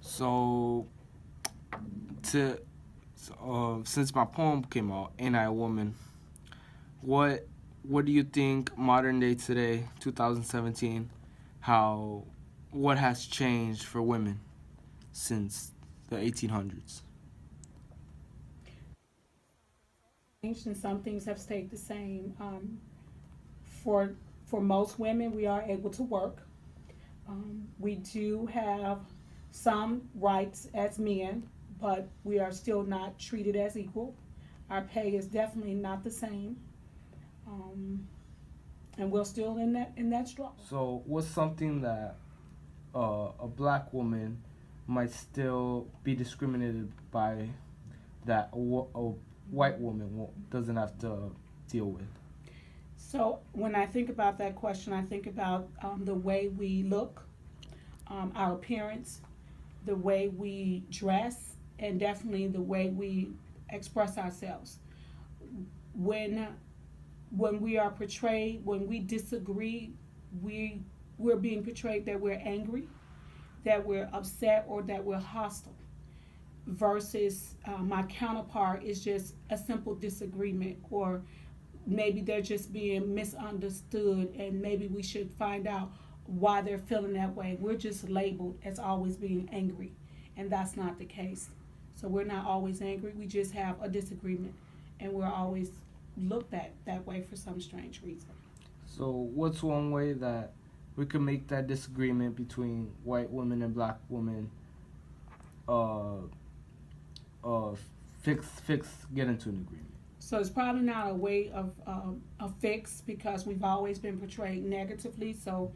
So, to since my poem came out, "Ain't I a Woman?" What what do you think modern day today, 2017, how what has changed for women since the 1800s? Changed and some things have stayed the same. For for most women, we are able to work. We do have some rights as men, but we are still not treated as equal. Our pay is definitely not the same, um, and we're still in that struggle. So, what's something that a black woman might still be discriminated by that a white woman doesn't have to deal with? So when I think about that question, I think about the way we look, our appearance, the way we dress, and definitely the way we express ourselves. When when we are portrayed, when we disagree, we we're being portrayed that we're angry, that we're upset, or that we're hostile. Versus my counterpart is just a simple disagreement, or maybe they're just being misunderstood, and maybe we should find out why they're feeling that way. We're just labeled as always being angry, and that's not the case. So we're not always angry, we just have a disagreement, and we're always looked at that way for some strange reason. So, what's one way that we could make that disagreement between white women and black women uh uh fix get into an agreement? So it's probably not a way of a fix, because we've always been portrayed negatively. So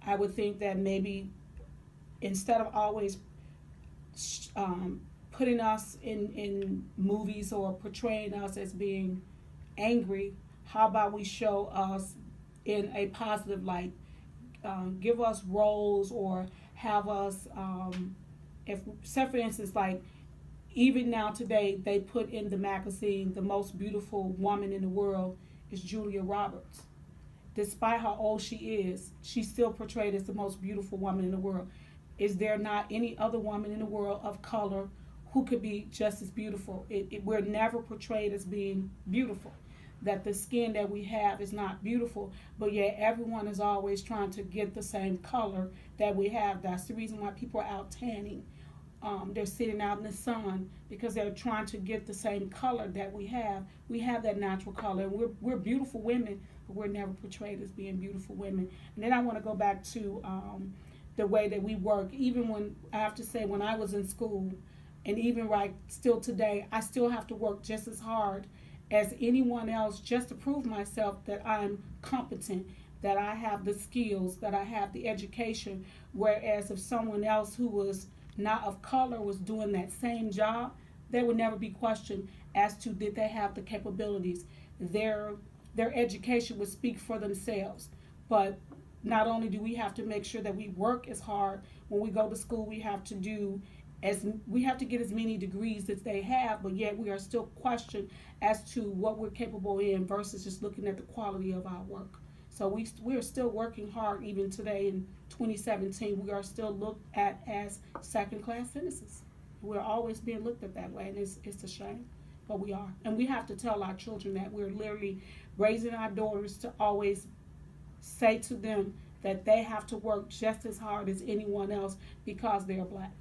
I would think that maybe instead of always putting us in movies or portraying us as being angry, how about we show us in a positive light? Give us roles, or have us, if, say for instance, like even now today, they put in the magazine the most beautiful woman in the world is Julia Roberts. Despite how old she is, she's still portrayed as the most beautiful woman in the world. Is there not any other woman in the world of color who could be just as beautiful? We're never portrayed as being beautiful. That the skin that we have is not beautiful, but yet everyone is always trying to get the same color that we have. That's the reason why people are out tanning. They're sitting out in the sun because they're trying to get the same color that we have. We have that natural color. We're beautiful women, but we're never portrayed as being beautiful women. And then I want to go back to the way that we work. Even when I have to say, when I was in school, and even right still today, I still have to work just as hard as anyone else just to prove myself that I'm competent, that I have the skills, that I have the education. Whereas if someone else who was not of color was doing that same job, they would never be questioned as to did they have the capabilities. Their their education would speak for themselves. But not only do we have to make sure that we work as hard when we go to school, we have to get as many degrees as they have, but yet we are still questioned as to what we're capable in versus just looking at the quality of our work. So we're still working hard even today in 2017. We are still looked at as second class citizens. We're always being looked at that way, and it's a shame, but we are. And we have to tell our children that we're literally raising our daughters to always say to them that they have to work just as hard as anyone else because they're black.